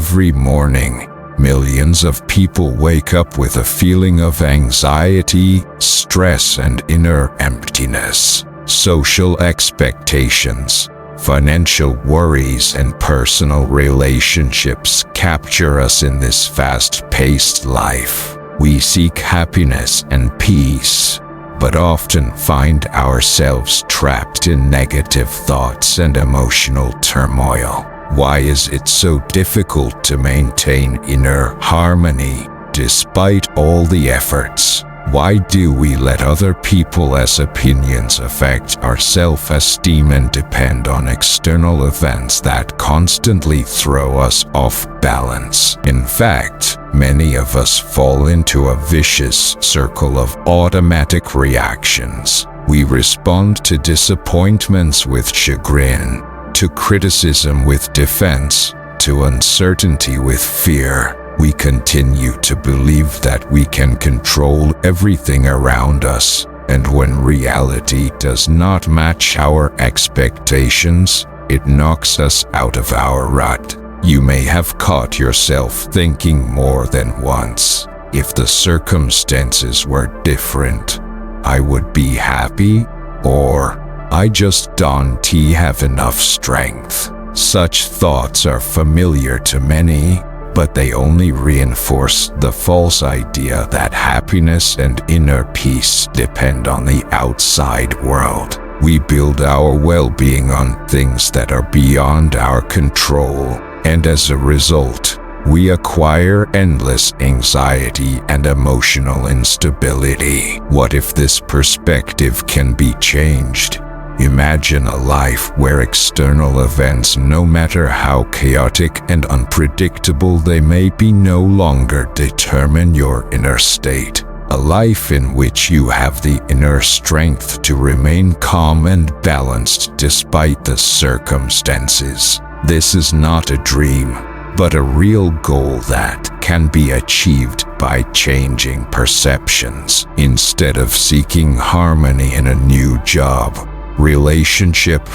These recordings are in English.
Every morning, millions of people wake up with a feeling of anxiety, stress, and inner emptiness. Social expectations, financial worries, and personal relationships capture us in this fast-paced life. We seek happiness and peace, but often find ourselves trapped in negative thoughts and emotional turmoil. Why is it so difficult to maintain inner harmony despite all the efforts? Why do we let other people's opinions affect our self-esteem and depend on external events that constantly throw us off balance? In fact, many of us fall into a vicious circle of automatic reactions. We respond to disappointments with chagrin, to criticism with defense, to uncertainty with fear. We continue to believe that we can control everything around us, and when reality does not match our expectations, it knocks us out of our rut. You may have caught yourself thinking more than once, if the circumstances were different, I would be happy, or I just don't have enough strength. Such thoughts are familiar to many, but they only reinforce the false idea that happiness and inner peace depend on the outside world. We build our well-being on things that are beyond our control, and as a result, we acquire endless anxiety and emotional instability. What if this perspective can be changed? Imagine a life where external events, no matter how chaotic and unpredictable they may be, no longer determine your inner state. A life in which you have the inner strength to remain calm and balanced despite the circumstances. This is not a dream, but a real goal that can be achieved by changing perceptions. Instead of seeking harmony in a new job, relationship,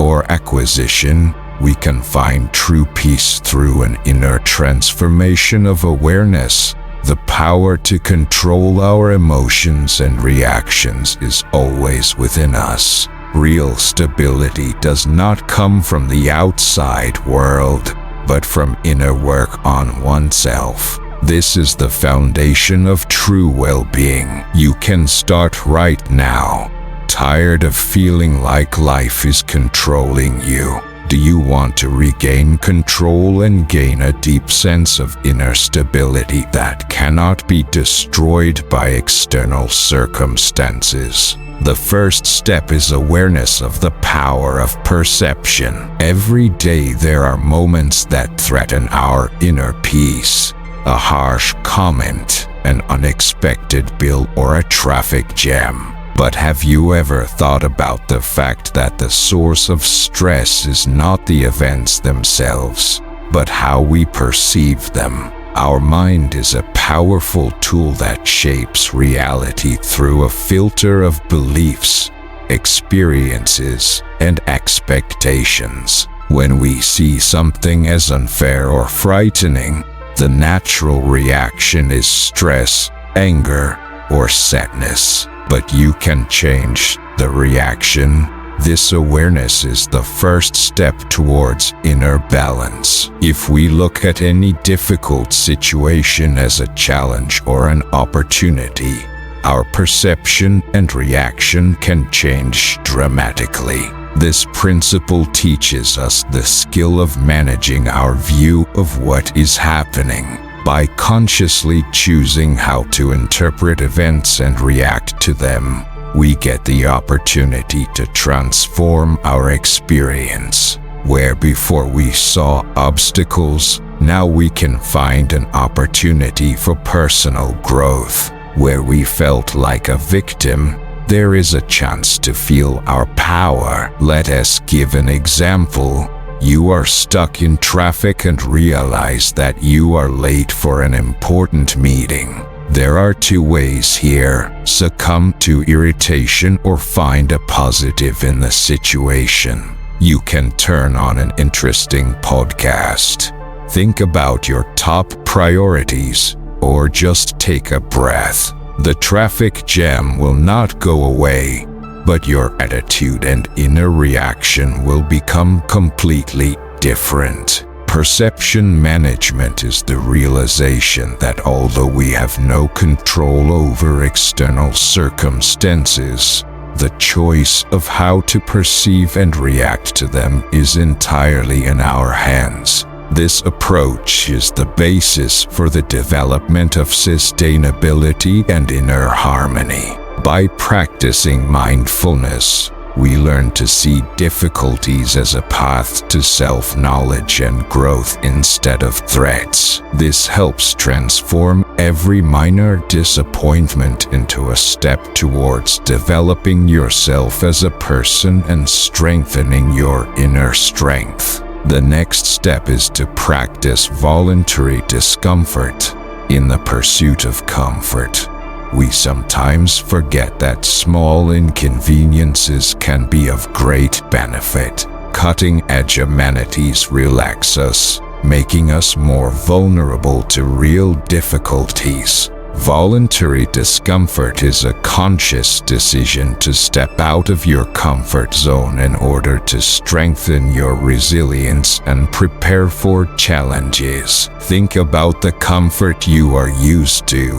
or acquisition, we can find true peace through an inner transformation of awareness. The power to control our emotions and reactions is always within us. Real stability does not come from the outside world, but from inner work on oneself. This is the foundation of true well-being. You can start right now. Tired of feeling like life is controlling you? Do you want to regain control and gain a deep sense of inner stability that cannot be destroyed by external circumstances? The first step is awareness of the power of perception. Every day there are moments that threaten our inner peace. A harsh comment, an unexpected bill, or a traffic jam. But have you ever thought about the fact that the source of stress is not the events themselves, but how we perceive them? Our mind is a powerful tool that shapes reality through a filter of beliefs, experiences, and expectations. When we see something as unfair or frightening, the natural reaction is stress, anger, or sadness. But you can change the reaction. This awareness is the first step towards inner balance. If we look at any difficult situation as a challenge or an opportunity, our perception and reaction can change dramatically. This principle teaches us the skill of managing our view of what is happening. By consciously choosing how to interpret events and react to them, we get the opportunity to transform our experience. Where before we saw obstacles, now we can find an opportunity for personal growth. Where we felt like a victim, there is a chance to feel our power. Let us give an example. You are stuck in traffic and realize that you are late for an important meeting. There are two ways here: succumb to irritation or find a positive in the situation. You can turn on an interesting podcast, Think about your top priorities, or just take a breath. The traffic jam will not go away, but your attitude and inner reaction will become completely different. Perception management is the realization that although we have no control over external circumstances, the choice of how to perceive and react to them is entirely in our hands. This approach is the basis for the development of sustainability and inner harmony. By practicing mindfulness, we learn to see difficulties as a path to self-knowledge and growth instead of threats. This helps transform every minor disappointment into a step towards developing yourself as a person and strengthening your inner strength. The next step is to practice voluntary discomfort. In the pursuit of comfort, we sometimes forget that small inconveniences can be of great benefit. Cutting-edge amenities relax us, making us more vulnerable to real difficulties. Voluntary discomfort is a conscious decision to step out of your comfort zone in order to strengthen your resilience and prepare for challenges. Think about the comfort you are used to: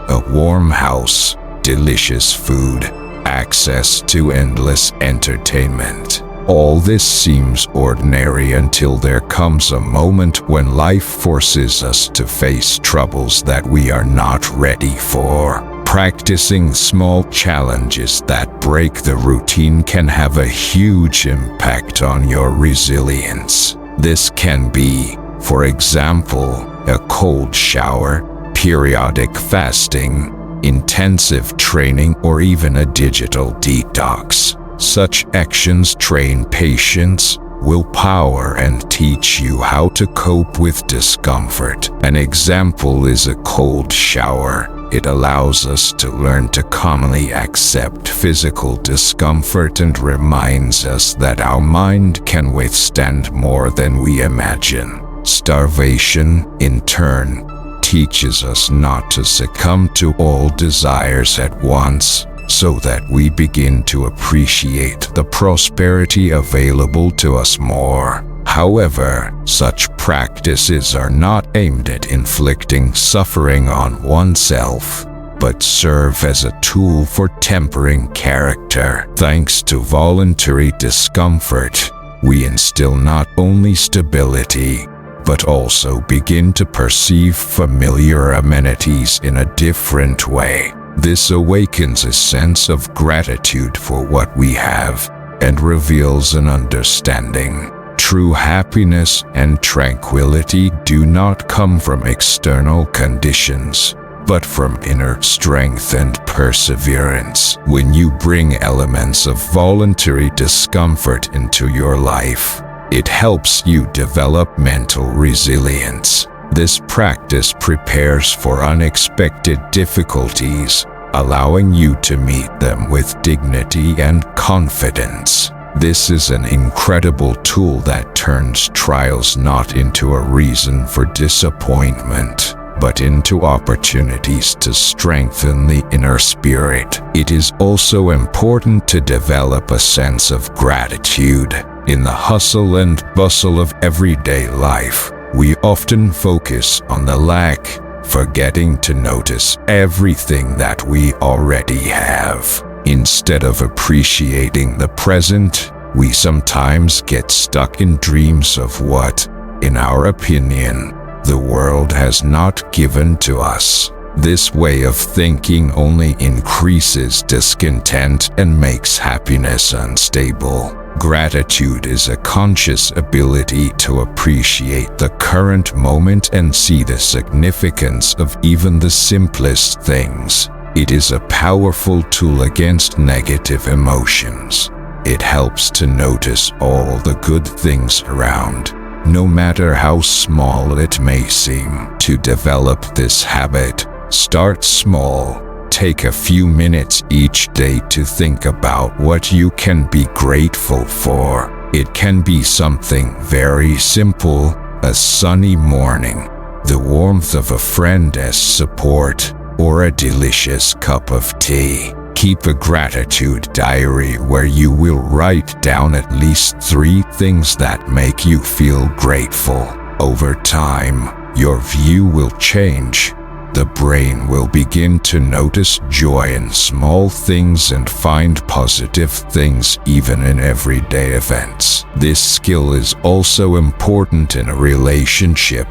a warm house, delicious food, access to endless entertainment. All this seems ordinary until there comes a moment when life forces us to face troubles that we are not ready for. Practicing small challenges that break the routine can have a huge impact on your resilience. This can be, for example, a cold shower, periodic fasting, intensive training, or even a digital detox. Such actions train patience, willpower, and teach you how to cope with discomfort. An example is a cold shower. It allows us to learn to calmly accept physical discomfort and reminds us that our mind can withstand more than we imagine. Starvation, in turn, teaches us not to succumb to all desires at once, so that we begin to appreciate the prosperity available to us more. However, such practices are not aimed at inflicting suffering on oneself, but serve as a tool for tempering character. Thanks to voluntary discomfort, we instill not only stability, but also begin to perceive familiar amenities in a different way. This awakens a sense of gratitude for what we have and reveals an understanding. True happiness and tranquility do not come from external conditions, but from inner strength and perseverance. When you bring elements of voluntary discomfort into your life, it helps you develop mental resilience. This practice prepares for unexpected difficulties, allowing you to meet them with dignity and confidence. This is an incredible tool that turns trials not into a reason for disappointment, but into opportunities to strengthen the inner spirit. It is also important to develop a sense of gratitude. In the hustle and bustle of everyday life, we often focus on the lack, forgetting to notice everything that we already have. Instead of appreciating the present, we sometimes get stuck in dreams of what, in our opinion, the world has not given to us. This way of thinking only increases discontent and makes happiness unstable. Gratitude is a conscious ability to appreciate the current moment and see the significance of even the simplest things. It is a powerful tool against negative emotions. It helps to notice all the good things around, no matter how small it may seem. To develop this habit, start small. Take a few minutes each day to think about what you can be grateful for. It can be something very simple, a sunny morning, the warmth of a friend as support, or a delicious cup of tea. Keep a gratitude diary where you will write down at least 3 things that make you feel grateful. Over time, your view will change. The brain will begin to notice joy in small things and find positive things even in everyday events. This skill is also important in a relationship.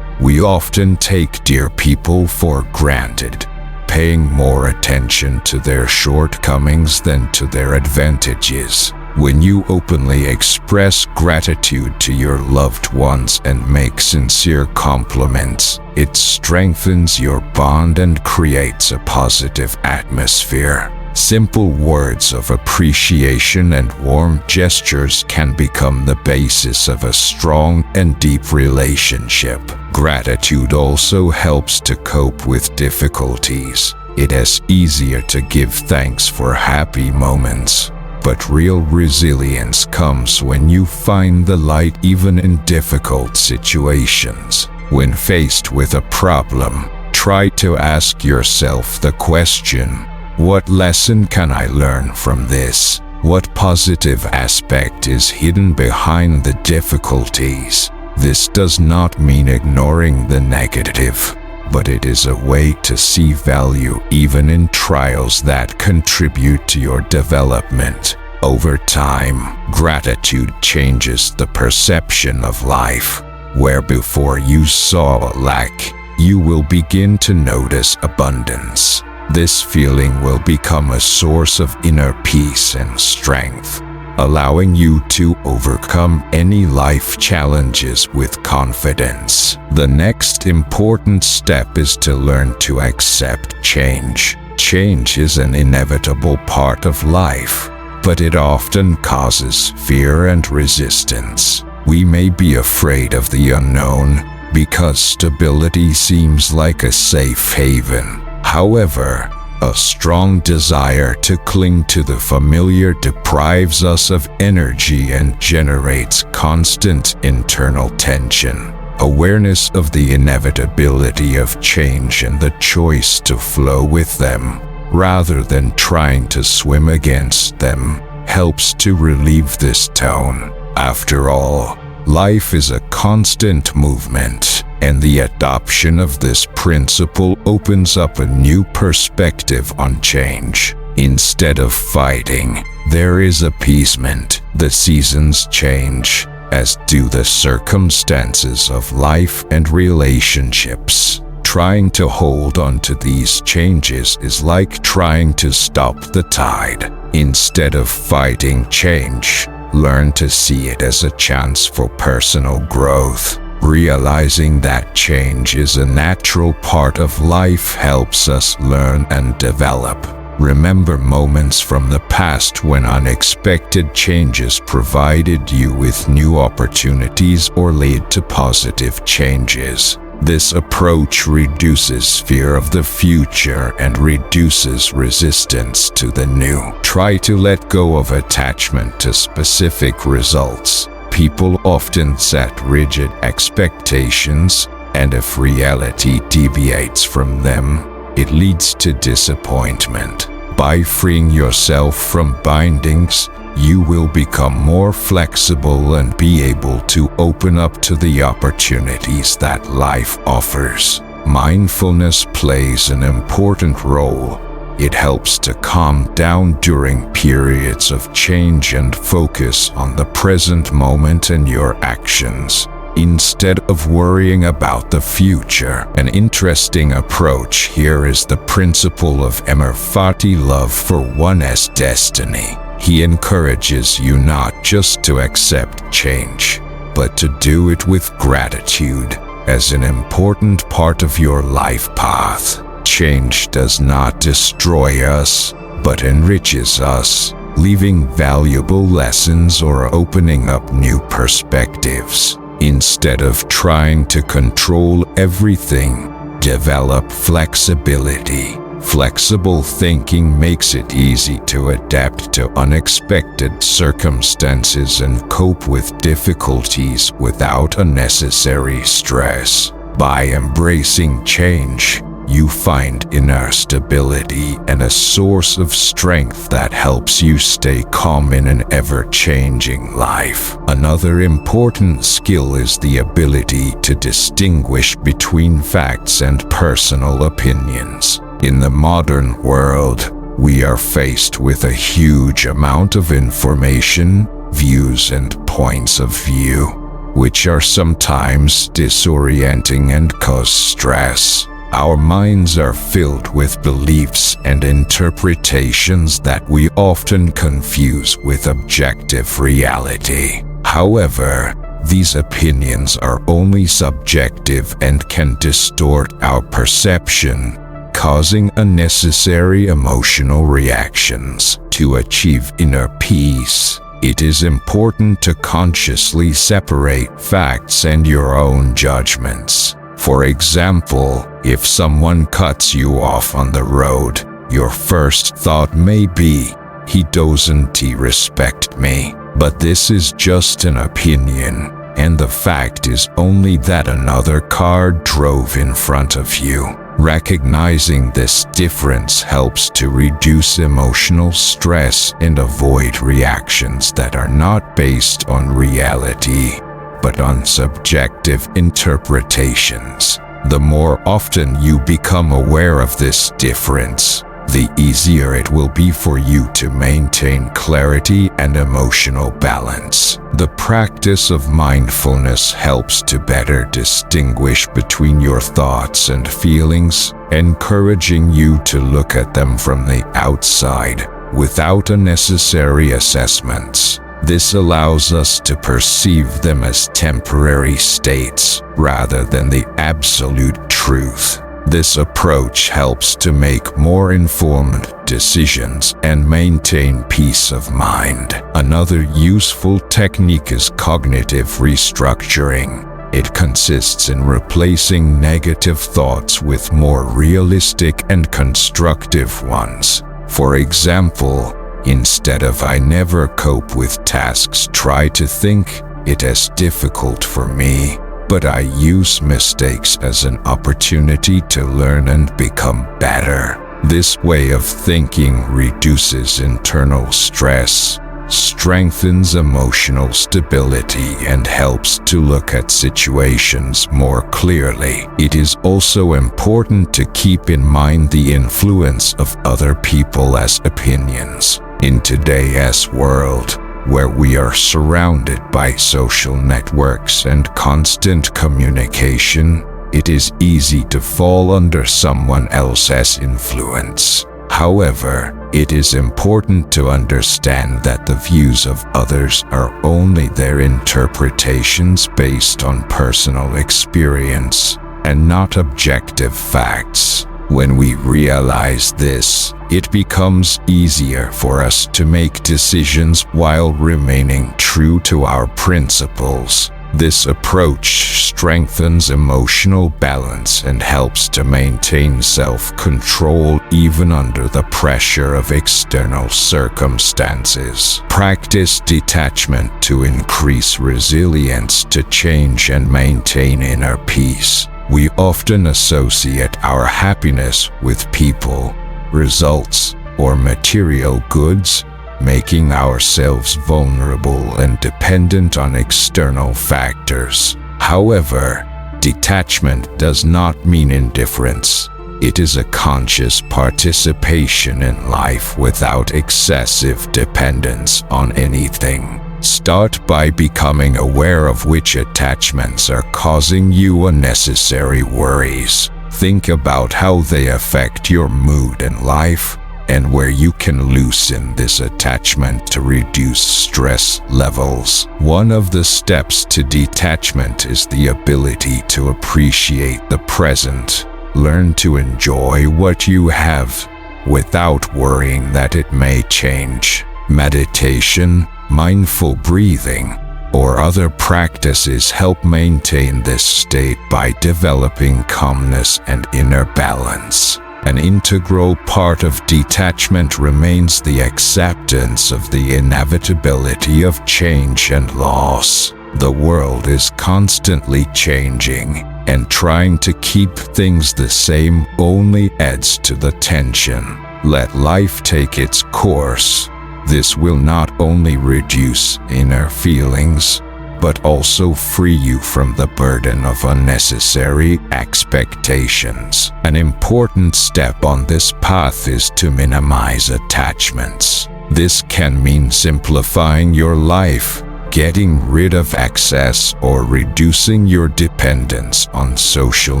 We often take dear people for granted, paying more attention to their shortcomings than to their advantages. When you openly express gratitude to your loved ones and make sincere compliments, it strengthens your bond and creates a positive atmosphere. Simple words of appreciation and warm gestures can become the basis of a strong and deep relationship. Gratitude also helps to cope with difficulties. It is easier to give thanks for happy moments. But real resilience comes when you find the light even in difficult situations. When faced with a problem, try to ask yourself the question, what lesson can I learn from this? What positive aspect is hidden behind the difficulties? This does not mean ignoring the negative, but it is a way to see value even in trials that contribute to your development. Over time, gratitude changes the perception of life. Where before you saw lack, you will begin to notice abundance. This feeling will become a source of inner peace and strength, allowing you to overcome any life challenges with confidence. The next important step is to learn to accept change. Change is an inevitable part of life, but it often causes fear and resistance. We may be afraid of the unknown because stability seems like a safe haven. However, a strong desire to cling to the familiar deprives us of energy and generates constant internal tension. Awareness of the inevitability of change and the choice to flow with them, rather than trying to swim against them, helps to relieve this tone. After all, life is a constant movement, and the adoption of this principle opens up a new perspective on change. Instead of fighting, there is appeasement. The seasons change, as do the circumstances of life and relationships. Trying to hold on to these changes is like trying to stop the tide. Instead of fighting change, learn to see it as a chance for personal growth. Realizing that change is a natural part of life helps us learn and develop. Remember moments from the past when unexpected changes provided you with new opportunities or led to positive changes. This approach reduces fear of the future and reduces resistance to the new. Try to let go of attachment to specific results. People often set rigid expectations, and if reality deviates from them, it leads to disappointment. By freeing yourself from bindings, you will become more flexible and be able to open up to the opportunities that life offers. Mindfulness plays an important role. It helps to calm down during periods of change and focus on the present moment and your actions, instead of worrying about the future. An interesting approach here is the principle of Amor Fati, love for one's destiny. He encourages you not just to accept change, but to do it with gratitude as an important part of your life path. Change does not destroy us, but enriches us, leaving valuable lessons or opening up new perspectives. Instead of trying to control everything, develop flexibility. Flexible thinking makes it easy to adapt to unexpected circumstances and cope with difficulties without unnecessary stress. By embracing change, you find inner stability and a source of strength that helps you stay calm in an ever-changing life. Another important skill is the ability to distinguish between facts and personal opinions. In the modern world, we are faced with a huge amount of information, views, and points of view, which are sometimes disorienting and cause stress. Our minds are filled with beliefs and interpretations that we often confuse with objective reality. However, these opinions are only subjective and can distort our perception, causing unnecessary emotional reactions. To achieve inner peace, it is important to consciously separate facts and your own judgments. For example, if someone cuts you off on the road, your first thought may be, "He doesn't respect me." But this is just an opinion, and the fact is only that another car drove in front of you. Recognizing this difference helps to reduce emotional stress and avoid reactions that are not based on reality, but on subjective interpretations. The more often you become aware of this difference, the easier it will be for you to maintain clarity and emotional balance. The practice of mindfulness helps to better distinguish between your thoughts and feelings, encouraging you to look at them from the outside, without unnecessary assessments. This allows us to perceive them as temporary states, rather than the absolute truth. This approach helps to make more informed decisions and maintain peace of mind. Another useful technique is cognitive restructuring. It consists in replacing negative thoughts with more realistic and constructive ones. For example, instead of "I never cope with tasks," try to think, "It is difficult for me, but I use mistakes as an opportunity to learn and become better." This way of thinking reduces internal stress, strengthens emotional stability, and helps to look at situations more clearly. It is also important to keep in mind the influence of other people as opinions. In today's world, where we are surrounded by social networks and constant communication, it is easy to fall under someone else's influence. However, it is important to understand that the views of others are only their interpretations based on personal experience, and not objective facts. When we realize this, it becomes easier for us to make decisions while remaining true to our principles. This approach strengthens emotional balance and helps to maintain self-control even under the pressure of external circumstances. Practice detachment to increase resilience to change and maintain inner peace. We often associate our happiness with people, results, or material goods, making ourselves vulnerable and dependent on external factors. However, detachment does not mean indifference. It is a conscious participation in life without excessive dependence on anything. Start by becoming aware of which attachments are causing you unnecessary worries. Think about how they affect your mood and life, and where you can loosen this attachment to reduce stress levels. One of the steps to detachment is the ability to appreciate the present. Learn to enjoy what you have, without worrying that it may change. Meditation, mindful breathing, or other practices help maintain this state by developing calmness and inner balance. An integral part of detachment remains the acceptance of the inevitability of change and loss. The world is constantly changing, and trying to keep things the same only adds to the tension. Let life take its course. This will not only reduce inner feelings, but also free you from the burden of unnecessary expectations. An important step on this path is to minimize attachments. This can mean simplifying your life, getting rid of excess, or reducing your dependence on social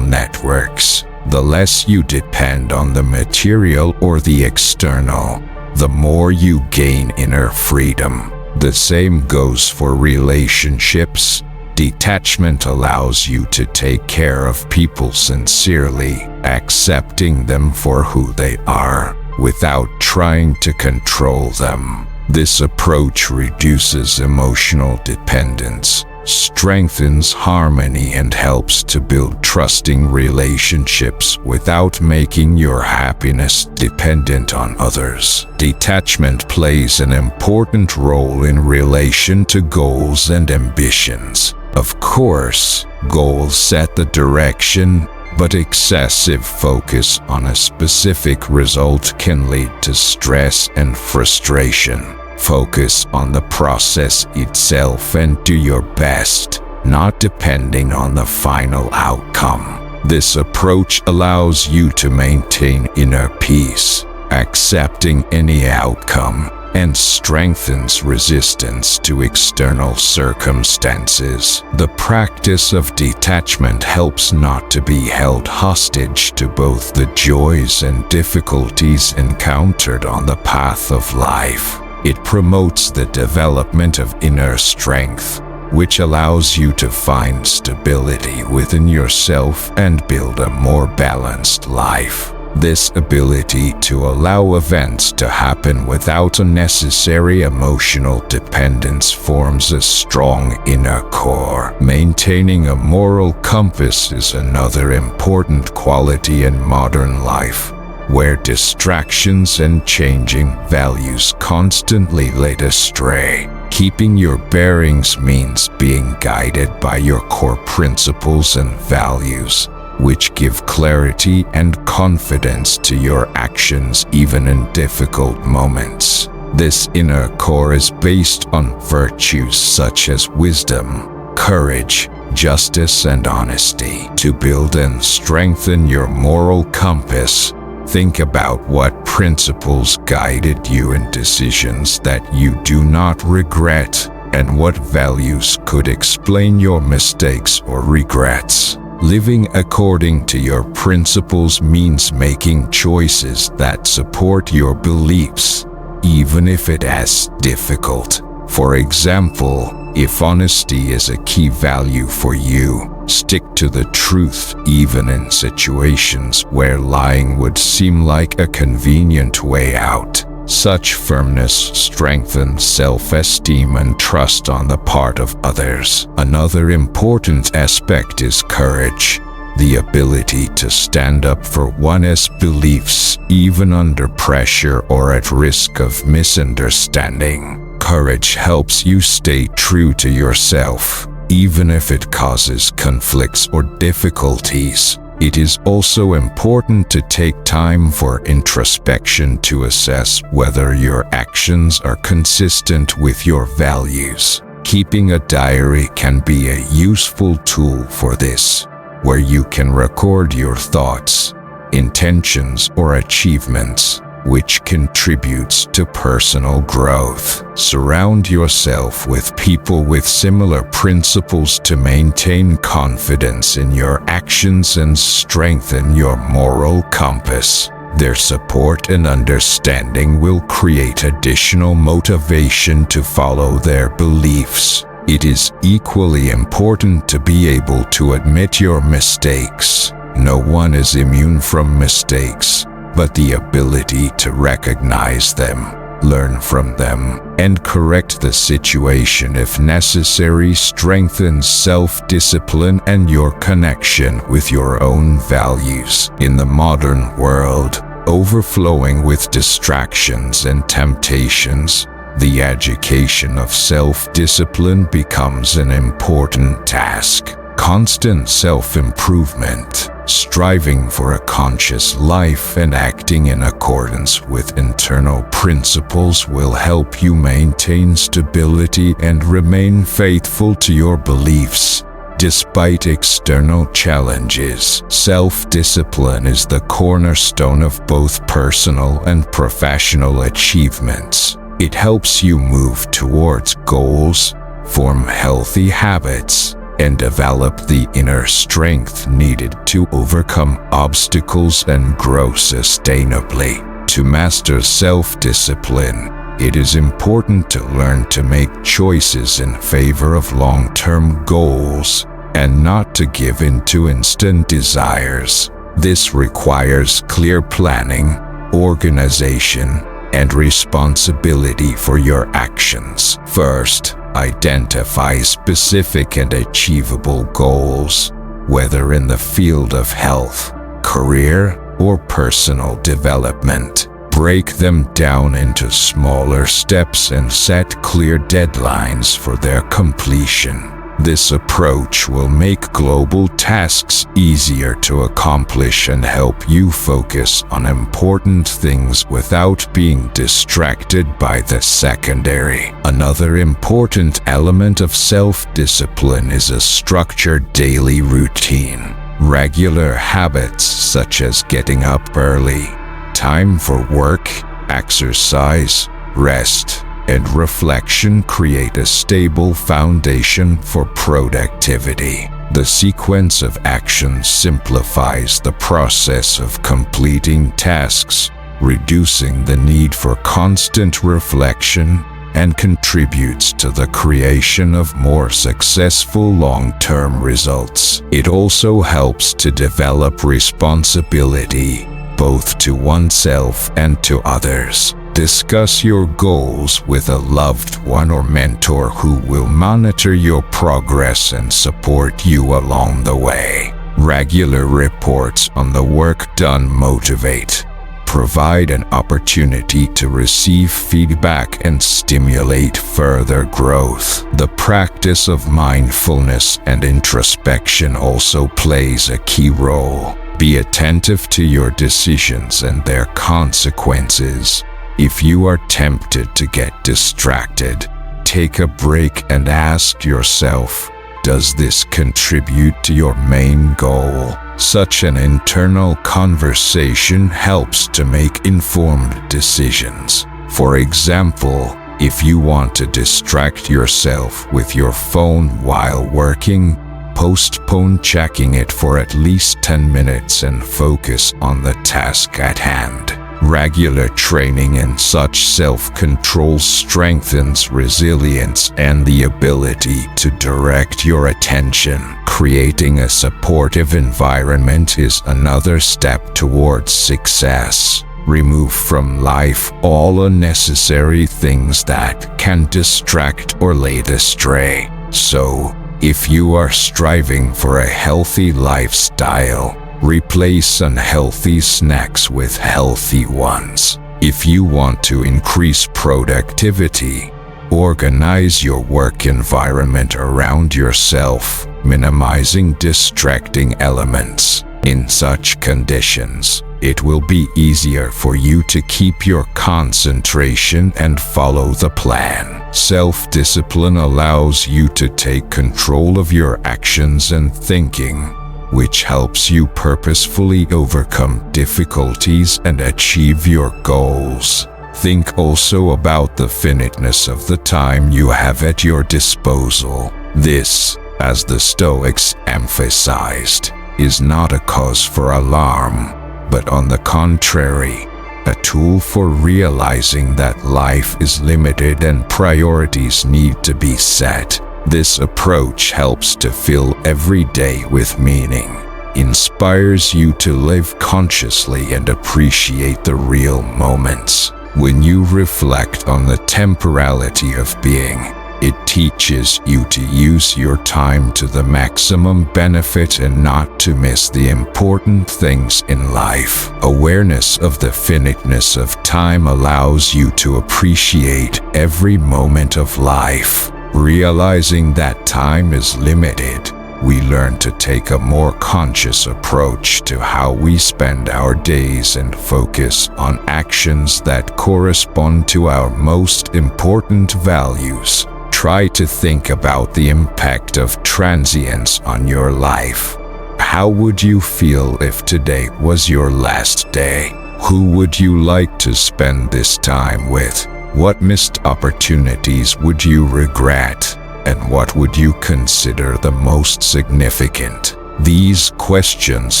networks. The less you depend on the material or the external, the more you gain inner freedom. The same goes for relationships. Detachment allows you to take care of people sincerely, accepting them for who they are, without trying to control them. This approach reduces emotional dependence, strengthens harmony, and helps to build trusting relationships without making your happiness dependent on others. Detachment plays an important role in relation to goals and ambitions. Of course, goals set the direction, but excessive focus on a specific result can lead to stress and frustration. Focus on the process itself and do your best, not depending on the final outcome. This approach allows you to maintain inner peace, accepting any outcome, and strengthens resistance to external circumstances. The practice of detachment helps not to be held hostage to both the joys and difficulties encountered on the path of life. It promotes the development of inner strength, which allows you to find stability within yourself and build a more balanced life. This ability to allow events to happen without unnecessary emotional dependence forms a strong inner core. Maintaining a moral compass is another important quality in modern life, where distractions and changing values constantly lead astray. Keeping your bearings means being guided by your core principles and values, which give clarity and confidence to your actions even in difficult moments. This inner core is based on virtues such as wisdom, courage, justice, and honesty. To build and strengthen your moral compass, think about what principles guided you in decisions that you do not regret, and what values could explain your mistakes or regrets. Living according to your principles means making choices that support your beliefs, even if it is difficult. For example, if honesty is a key value for you, stick to the truth even in situations where lying would seem like a convenient way out. Such firmness strengthens self-esteem and trust on the part of others. Another important aspect is courage, the ability to stand up for one's beliefs even under pressure or at risk of misunderstanding. Courage helps you stay true to yourself, even if it causes conflicts or difficulties. It is also important to take time for introspection to assess whether your actions are consistent with your values. Keeping a diary can be a useful tool for this, where you can record your thoughts, intentions, or achievements, which contributes to personal growth. Surround yourself with people with similar principles to maintain confidence in your actions and strengthen your moral compass. Their support and understanding will create additional motivation to follow their beliefs. It is equally important to be able to admit your mistakes. No one is immune from mistakes, but the ability to recognize them, learn from them, and correct the situation if necessary strengthens self-discipline and your connection with your own values. In the modern world, overflowing with distractions and temptations, the education of self-discipline becomes an important task. Constant self-improvement, striving for a conscious life and acting in accordance with internal principles will help you maintain stability and remain faithful to your beliefs. Despite external challenges, self-discipline is the cornerstone of both personal and professional achievements. It helps you move towards goals, form healthy habits, and develop the inner strength needed to overcome obstacles and grow sustainably. To master self-discipline, it is important to learn to make choices in favor of long-term goals and not to give in to instant desires. This requires clear planning, organization, and responsibility for your actions. First, identify specific and achievable goals, whether in the field of health, career, or personal development. Break them down into smaller steps and set clear deadlines for their completion. This approach will make global tasks easier to accomplish and help you focus on important things without being distracted by the secondary. Another important element of self-discipline is a structured daily routine. Regular habits such as getting up early, time for work, exercise, rest, and reflection create a stable foundation for productivity. The sequence of actions simplifies the process of completing tasks, reducing the need for constant reflection, and contributes to the creation of more successful long-term results. It also helps to develop responsibility, both to oneself and to others. Discuss your goals with a loved one or mentor who will monitor your progress and support you along the way. Regular reports on the work done motivate, provide an opportunity to receive feedback and stimulate further growth. The practice of mindfulness and introspection also plays a key role. Be attentive to your decisions and their consequences. If you are tempted to get distracted, take a break and ask yourself, does this contribute to your main goal? Such an internal conversation helps to make informed decisions. For example, if you want to distract yourself with your phone while working, postpone checking it for at least 10 minutes and focus on the task at hand. Regular training in such self-control strengthens resilience and the ability to direct your attention. Creating a supportive environment is another step towards success. Remove from life all unnecessary things that can distract or lead astray. So, if you are striving for a healthy lifestyle, replace unhealthy snacks with healthy ones. If you want to increase productivity, organize your work environment around yourself, minimizing distracting elements. In such conditions, it will be easier for you to keep your concentration and follow the plan. Self-discipline allows you to take control of your actions and thinking, which helps you purposefully overcome difficulties and achieve your goals. Think also about the finiteness of the time you have at your disposal. This, as the Stoics emphasized, is not a cause for alarm, but on the contrary, a tool for realizing that life is limited and priorities need to be set. This approach helps to fill every day with meaning, inspires you to live consciously and appreciate the real moments. When you reflect on the temporality of being, it teaches you to use your time to the maximum benefit and not to miss the important things in life. Awareness of the finiteness of time allows you to appreciate every moment of life. Realizing that time is limited, we learn to take a more conscious approach to how we spend our days and focus on actions that correspond to our most important values. Try to think about the impact of transience on your life. How would you feel if today was your last day? Who would you like to spend this time with? What missed opportunities would you regret? And what would you consider the most significant? These questions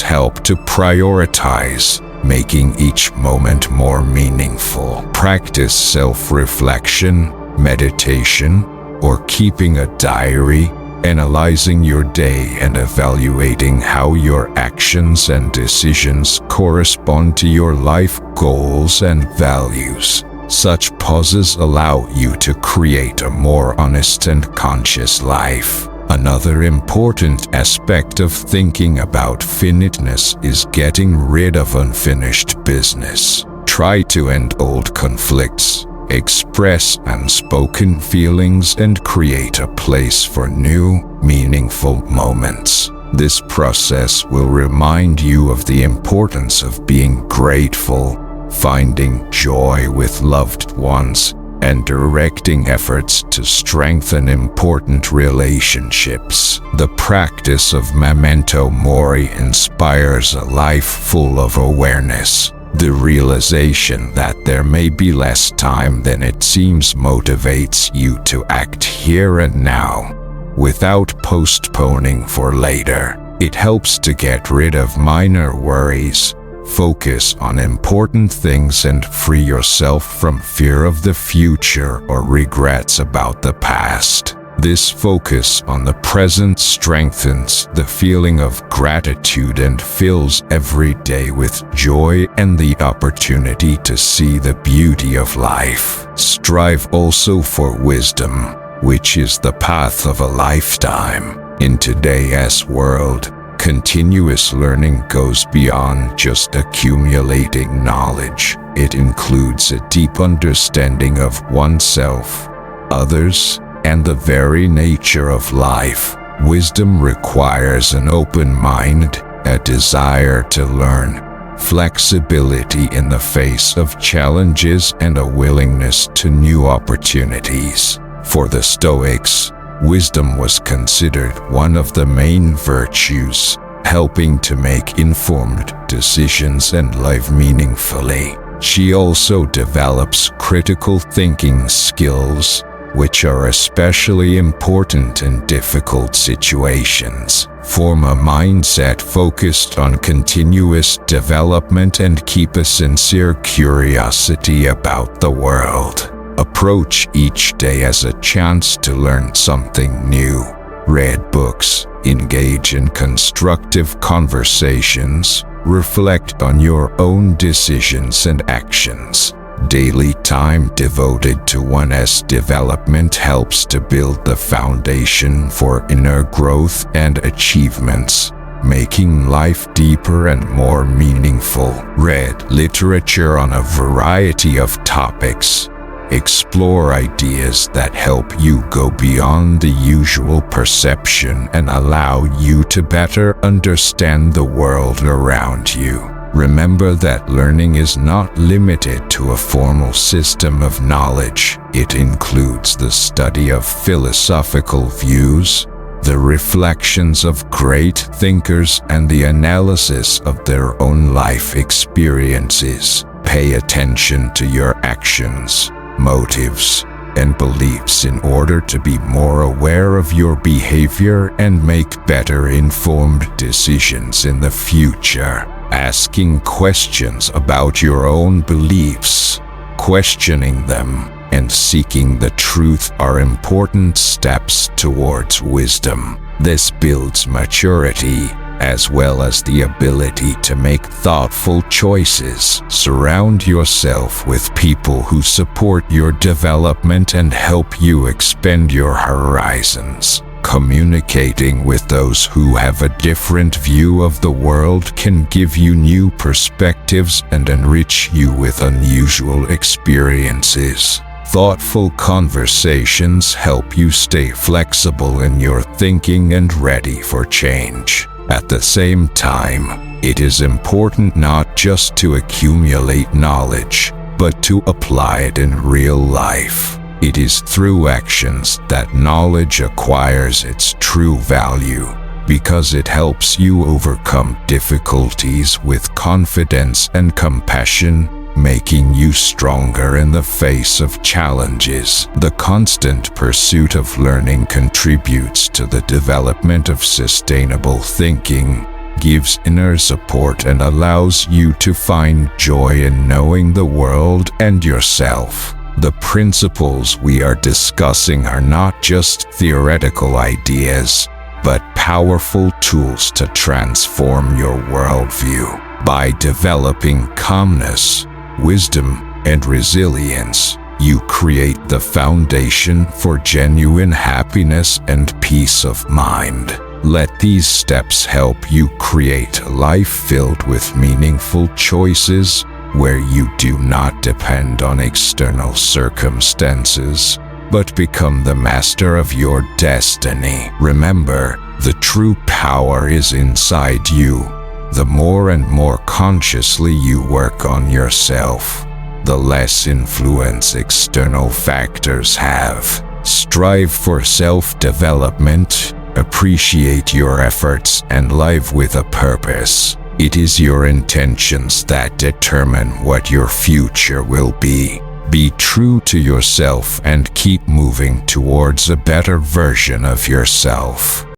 help to prioritize, making each moment more meaningful. Practice self-reflection, meditation, or keeping a diary, analyzing your day and evaluating how your actions and decisions correspond to your life goals and values. Such pauses allow you to create a more honest and conscious life. Another important aspect of thinking about finiteness is getting rid of unfinished business. Try to end old conflicts, express unspoken feelings, and create a place for new, meaningful moments. This process will remind you of the importance of being grateful, finding joy with loved ones, and directing efforts to strengthen important relationships. The practice of memento mori inspires a life full of awareness. The realization that there may be less time than it seems motivates you to act here and now, without postponing for later. It helps to get rid of minor worries, focus on important things, and free yourself from fear of the future or regrets about the past. This focus on the present strengthens the feeling of gratitude and fills every day with joy and the opportunity to see the beauty of life. Strive also for wisdom, which is the path of a lifetime. In today's world, continuous learning goes beyond just accumulating knowledge. It includes a deep understanding of oneself, others, and the very nature of life. Wisdom requires an open mind, a desire to learn, flexibility in the face of challenges, and a willingness to new opportunities. For the Stoics, wisdom was considered one of the main virtues, helping to make informed decisions and live meaningfully. She also develops critical thinking skills, which are especially important in difficult situations. Form a mindset focused on continuous development and keep a sincere curiosity about the world. Approach each day as a chance to learn something new. Read books, engage in constructive conversations, reflect on your own decisions and actions. Daily time devoted to one's development helps to build the foundation for inner growth and achievements, making life deeper and more meaningful. Read literature on a variety of topics. Explore ideas that help you go beyond the usual perception and allow you to better understand the world around you. Remember that learning is not limited to a formal system of knowledge. It includes the study of philosophical views, the reflections of great thinkers, and the analysis of their own life experiences. Pay attention to your actions, motives, and beliefs in order to be more aware of your behavior and make better informed decisions in the future. Asking questions about your own beliefs, questioning them, and seeking the truth are important steps towards wisdom. This builds maturity, as well as the ability to make thoughtful choices. Surround yourself with people who support your development and help you expand your horizons. Communicating with those who have a different view of the world can give you new perspectives and enrich you with unusual experiences. Thoughtful conversations help you stay flexible in your thinking and ready for change. At the same time, it is important not just to accumulate knowledge, but to apply it in real life. It is through actions that knowledge acquires its true value, because it helps you overcome difficulties with confidence and compassion, making you stronger in the face of challenges. The constant pursuit of learning contributes to the development of sustainable thinking, gives inner support, and allows you to find joy in knowing the world and yourself. The principles we are discussing are not just theoretical ideas, but powerful tools to transform your worldview. By developing calmness, wisdom, and resilience, you create the foundation for genuine happiness and peace of mind. Let these steps help you create a life filled with meaningful choices, where you do not depend on external circumstances, but become the master of your destiny. Remember, the true power is inside you. The more and more consciously you work on yourself, the less influence external factors have. Strive for self-development, appreciate your efforts, and live with a purpose. It is your intentions that determine what your future will be. Be true to yourself and keep moving towards a better version of yourself.